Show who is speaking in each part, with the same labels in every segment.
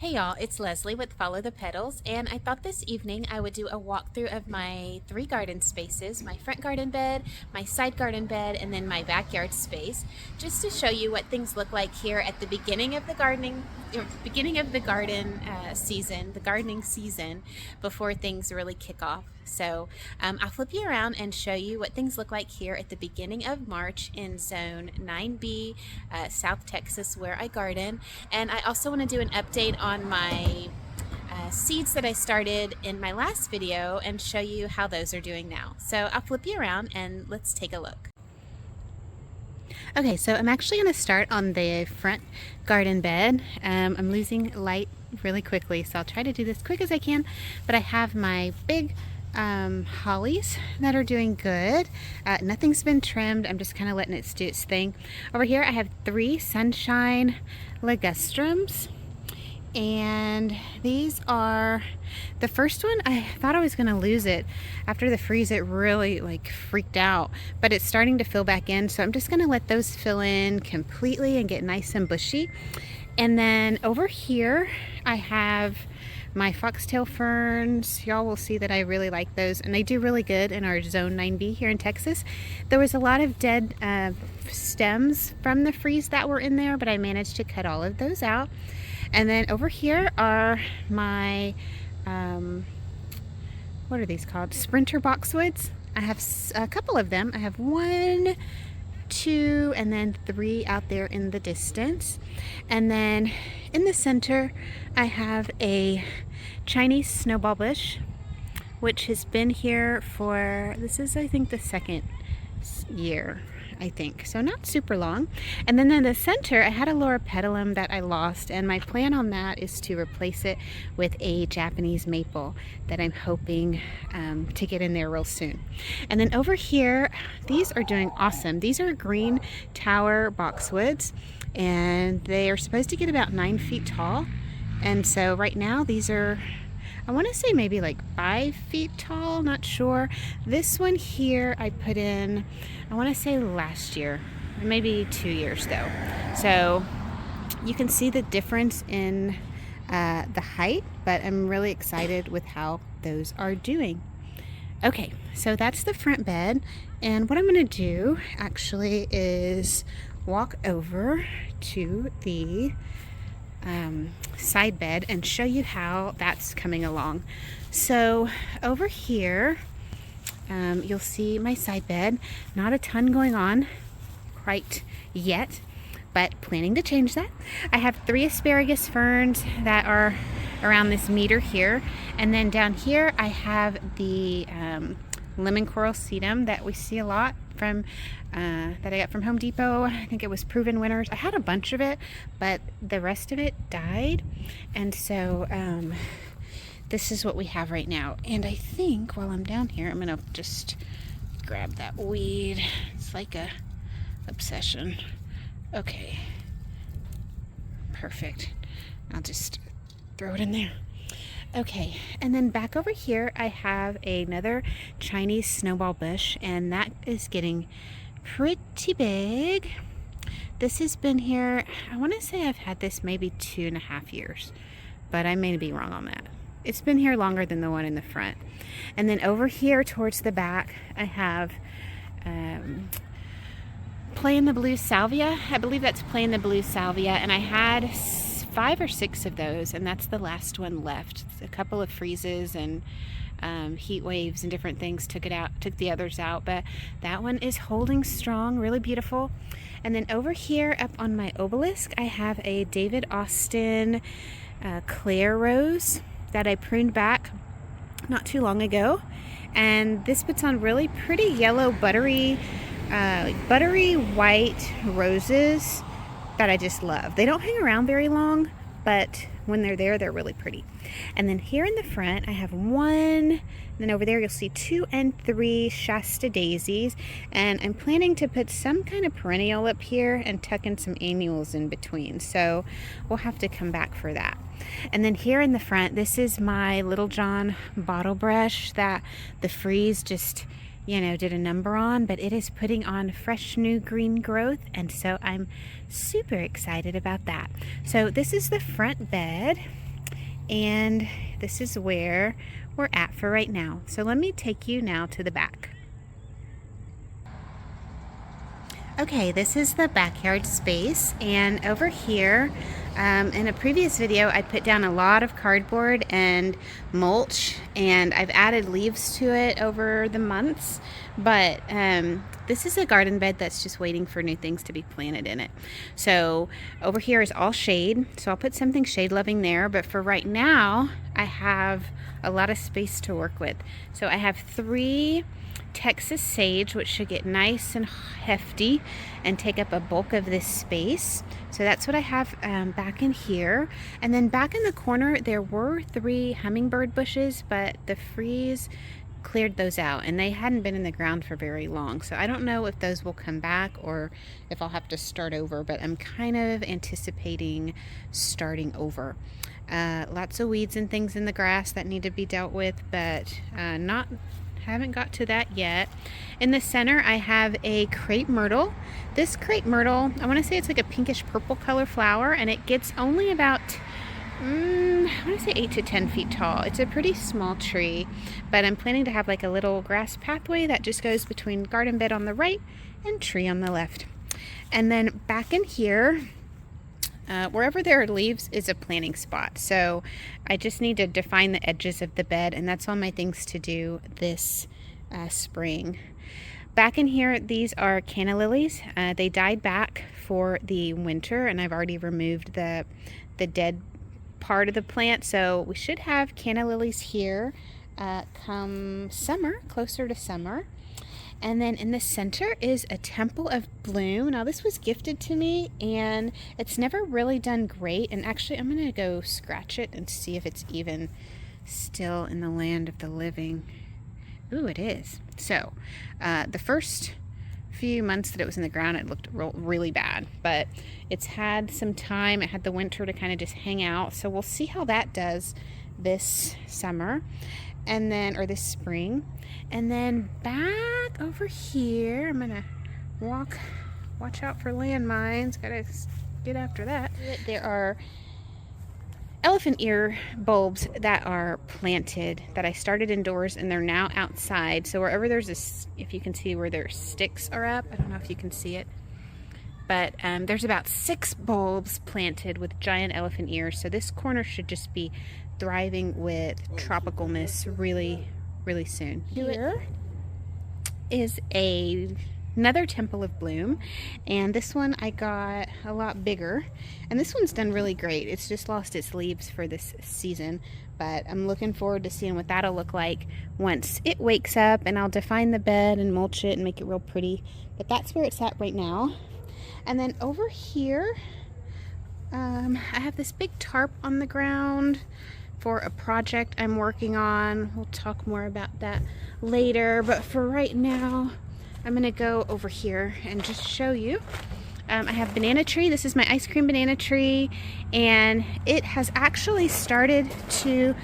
Speaker 1: Hey y'all, it's Leslie with Follow the Petals, and I thought this evening I would do a walkthrough of my 3 garden spaces, my front garden bed, my side garden bed, and then my backyard space, just to show you what things look like here at the beginning of the gardening season, before things really kick off. So I'll flip you around and show you what things look like here at the beginning of March in Zone 9B, South Texas, where I garden. And I also want to do an update on my seeds that I started in my last video and show you how those are doing now. So I'll flip you around and let's take a look. Okay, so I'm actually going to start on the front garden bed. I'm losing light really quickly, so I'll try to do this quick as I can. But I have my big hollies that are doing good. Nothing's been trimmed. I'm just kind of letting it do its thing. Over here I have 3 sunshine ligustrums, and these are, the first one I thought I was going to lose it after the freeze. It really freaked out, but it's starting to fill back in, so I'm just going to let those fill in completely and get nice and bushy. And then over here I have my foxtail ferns. Y'all will see that I really like those, and they do really good in our Zone 9B here in Texas. There was a lot of dead stems from the freeze that were in there, but I managed to cut all of those out. And then over here are my, what are these called? Sprinter boxwoods. I have a couple of them. I have 1, 2, and then 3 out there in the distance. And then in the center I have a Chinese snowball bush, which has been here for, this is I think the 2nd year, I think, so not super long. And then in the center I had a loropetalum that I lost, and my plan on that is to replace it with a Japanese maple that I'm hoping to get in there real soon. And then over here, these are doing awesome. These are green tower boxwoods, and they are supposed to get about 9 feet tall. And so right now these are, I want to say maybe 5 feet tall, not sure. This one here I put in, I want to say last year, maybe 2 years though. So you can see the difference in the height, but I'm really excited with how those are doing. Okay, so that's the front bed, and what I'm going to do actually is walk over to the side bed and show you how that's coming along. So over here you'll see my side bed. Not a ton going on quite yet, but planning to change that. I have 3 asparagus ferns that are around this meter here, and then down here I have the lemon coral sedum that we see a lot from that I got from Home Depot. I think it was Proven Winners. I had a bunch of it, but the rest of it died, and so this is what we have right now. And I think while I'm down here, I'm gonna just grab that weed. It's like a obsession. Okay, perfect. I'll just throw it in there. Okay, and then back over here I have another Chinese snowball bush, and that is getting pretty big. This has been here, I want to say I've had this maybe 2.5 years, but I may be wrong on that. It's been here longer than the one in the front. And then over here towards the back I have Play in the Blue Salvia. I believe that's Play in the Blue Salvia, and I had 5 or 6 of those, and that's the last one left. A couple of freezes and heat waves and different things took the others out, but that one is holding strong, really beautiful. And then over here up on my obelisk I have a David Austin Claire rose that I pruned back not too long ago, and this puts on really pretty yellow buttery white roses that I just love. They don't hang around very long, but when they're there, they're really pretty. And then here in the front, I have 1, and then over there you'll see 2 and 3 Shasta daisies, and I'm planning to put some kind of perennial up here and tuck in some annuals in between, so we'll have to come back for that. And then here in the front, this is my Little John bottle brush that the freeze just did a number on, but it is putting on fresh new green growth, and so I'm super excited about that. So this is the front bed, And this is where we're at for right now. So let me take you now to the back. Okay, this is the backyard space, and over here, in a previous video, I put down a lot of cardboard and mulch, and I've added leaves to it over the months, but this is a garden bed that's just waiting for new things to be planted in it. So over here is all shade, so I'll put something shade loving there, but for right now, I have a lot of space to work with. So I have 3 Texas sage, which should get nice and hefty and take up a bulk of this space. So that's what I have back in here. And then back in the corner, there were 3 hummingbird bushes, but the freeze cleared those out, and they hadn't been in the ground for very long. So I don't know if those will come back or if I'll have to start over, but I'm kind of anticipating starting over. Lots of weeds and things in the grass that need to be dealt with, but haven't got to that yet. In the center, I have a crepe myrtle. This crepe myrtle, I want to say it's like a pinkish purple color flower, and it gets only about I want to say 8 to 10 feet tall. It's a pretty small tree, but I'm planning to have like a little grass pathway that just goes between garden bed on the right and tree on the left. And then back in here, wherever there are leaves is a planting spot. So I just need to define the edges of the bed, and that's all my things to do this spring. Back in here, these are canna lilies. They died back for the winter, and I've already removed the dead part of the plant. So we should have canna lilies here come summer, closer to summer. And then in the center is a temple of bloom. Now this was gifted to me, and it's never really done great. And actually I'm gonna go scratch it and see if it's even still in the land of the living. Ooh, it is. So the first few months that it was in the ground, it looked really bad, but it's had some time. It had the winter to kind of just hang out. So we'll see how that does this summer, and then, or this spring. And then back over here, I'm gonna watch out for landmines, gotta get after that. There are elephant ear bulbs that are planted that I started indoors, and they're now outside. So wherever there's this, if you can see where their sticks are up, I don't know if you can see it, but there's about 6 bulbs planted with giant elephant ears. So this corner should just be thriving with tropicalness really soon. Here is another temple of bloom, and this one I got a lot bigger, and this one's done really great. It's just lost its leaves for this season, but I'm looking forward to seeing what that'll look like once it wakes up, and I'll define the bed and mulch it and make it real pretty. But that's where it's at right now. And then over here, I have this big tarp on the ground for a project I'm working on. We'll talk more about that later, but for right now, I'm gonna go over here and just show you. I have banana tree. This is my ice cream banana tree, and it has actually started to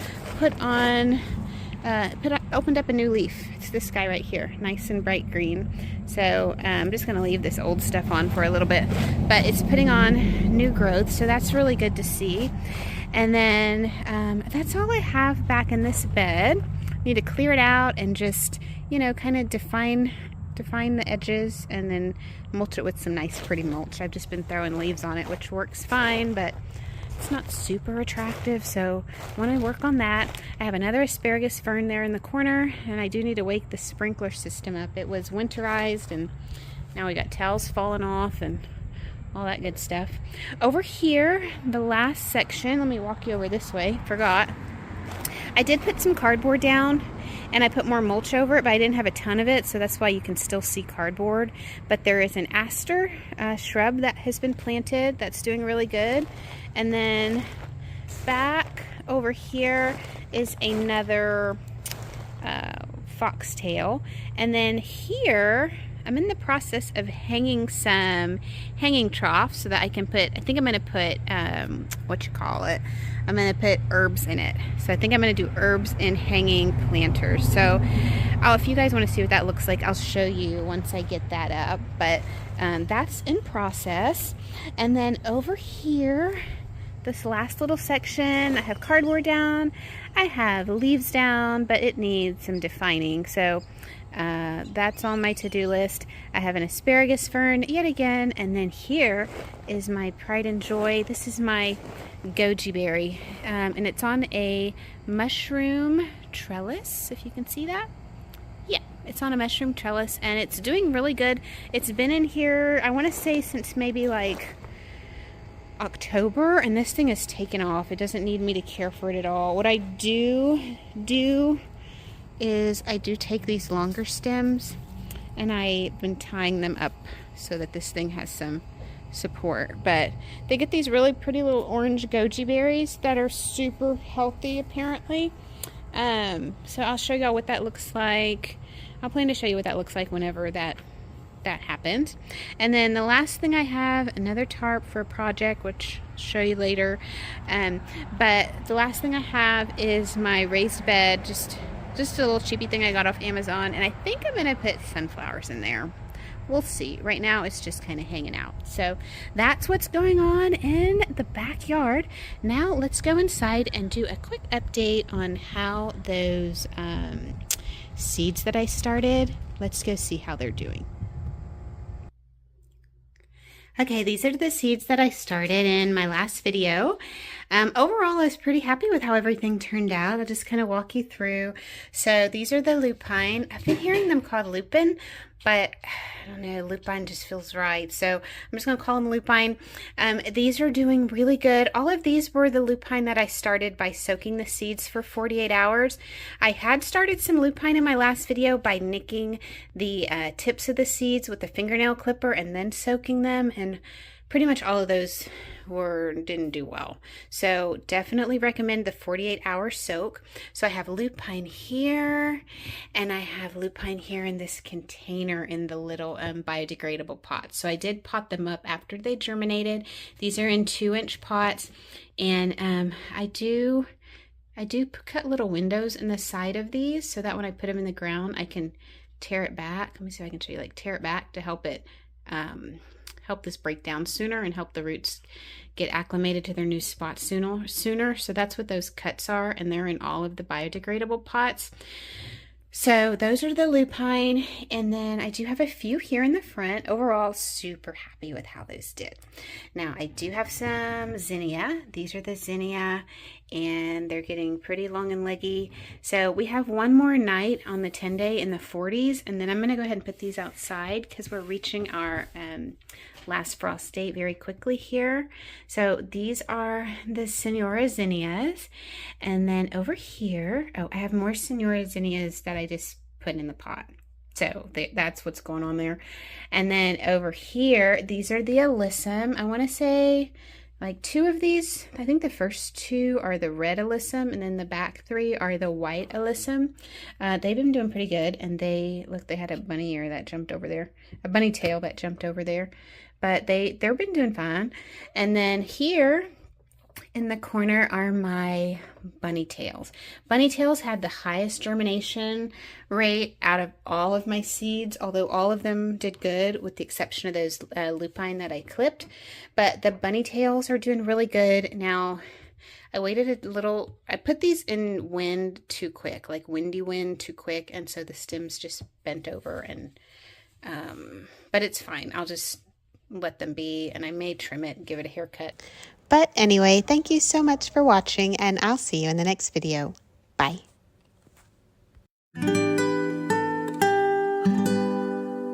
Speaker 1: opened up a new leaf. It's this guy right here, nice and bright green. So I'm just gonna leave this old stuff on for a little bit, but it's putting on new growth, so that's really good to see. And then that's all I have back in this bed. Need to clear it out and just, you know, kind of define the edges, and then mulch it with some nice pretty mulch. I've just been throwing leaves on it, which works fine, but it's not super attractive, so I want to work on that. I have another asparagus fern there in the corner, and I do need to wake the sprinkler system up. It was winterized, and now we got towels falling off and all that good stuff. Over here, the last section, let me walk you over this way, forgot. I did put some cardboard down, and I put more mulch over it, but I didn't have a ton of it, so that's why you can still see cardboard. But there is an aster shrub that has been planted that's doing really good. And then back over here is another foxtail. And then here, I'm in the process of hanging some hanging troughs so that I can put, I think I'm going to put, I'm going to put herbs in it. So I think I'm going to do herbs and hanging planters. So if you guys want to see what that looks like, I'll show you once I get that up. But that's in process. And then over here, this last little section. I have cardboard down, I have leaves down, but it needs some defining. So that's on my to-do list. I have an asparagus fern yet again, and then here is my pride and joy. This is my goji berry, and it's on a mushroom trellis, if you can see that. Yeah, it's on a mushroom trellis, and it's doing really good. It's been in here, I want to say, since maybe like October, and this thing is taken off. It doesn't need me to care for it at all. What I do is I do take these longer stems and I've been tying them up so that this thing has some support. But they get these really pretty little orange goji berries that are super healthy apparently. So I'll show y'all what that looks like. I'll plan to show you what that looks like whenever that happens. And then the last thing I have, another tarp for a project, which I'll show you later. But the last thing I have is my raised bed, just a little cheapy thing I got off Amazon, and I think I'm gonna put sunflowers in there. We'll see. Right now it's just kind of hanging out. So that's what's going on in the backyard. Now let's go inside and do a quick update on how those seeds that I started, let's go see how they're doing. Okay, these are the seeds that I started in my last video. Overall, I was pretty happy with how everything turned out. I'll just kind of walk you through. So these are the lupine. I've been hearing them called lupin, but I don't know, lupine just feels right. So I'm just going to call them lupine. These are doing really good. All of these were the lupine that I started by soaking the seeds for 48 hours. I had started some lupine in my last video by nicking the tips of the seeds with a fingernail clipper and then soaking them, and pretty much all of those didn't do well. So definitely recommend the 48-hour soak. So I have lupine here, and I have lupine here in this container in the little biodegradable pots. So I did pot them up after they germinated. These are in 2-inch pots, and I do cut little windows in the side of these so that when I put them in the ground, I can tear it back. Let me see if I can show you, like tear it back to help it help this break down sooner and help the roots get acclimated to their new spot sooner. So that's what those cuts are, and they're in all of the biodegradable pots. So those are the lupine, and then I do have a few here in the front. Overall, super happy with how those did. Now I do have some zinnia. These are the zinnia, and they're getting pretty long and leggy. So we have one more night on the 10-day in the 40s, and then I'm going to go ahead and put these outside because we're reaching our last frost date very quickly here. So these are the Senora zinnias, and then over here, I have more Senora zinnias that I just put in the pot. So that's what's going on there. And then over here, these are the alyssum. I want to say like 2 of these. I think the first 2 are the red alyssum, and then the back 3 are the white alyssum. They've been doing pretty good, and they had a bunny ear that jumped over there, a bunny tail that jumped over there, but they've been doing fine. And then here in the corner are my bunny tails. Bunny tails had the highest germination rate out of all of my seeds, although all of them did good with the exception of those lupine that I clipped. But the bunny tails are doing really good. Now, I waited a little. I put these in wind too quick, like windy wind too quick, and so the stems just bent over. And but it's fine. I'll just let them be, and I may trim it and give it a haircut.
Speaker 2: But anyway, thank you so much for watching, and I'll see you in the next video. Bye.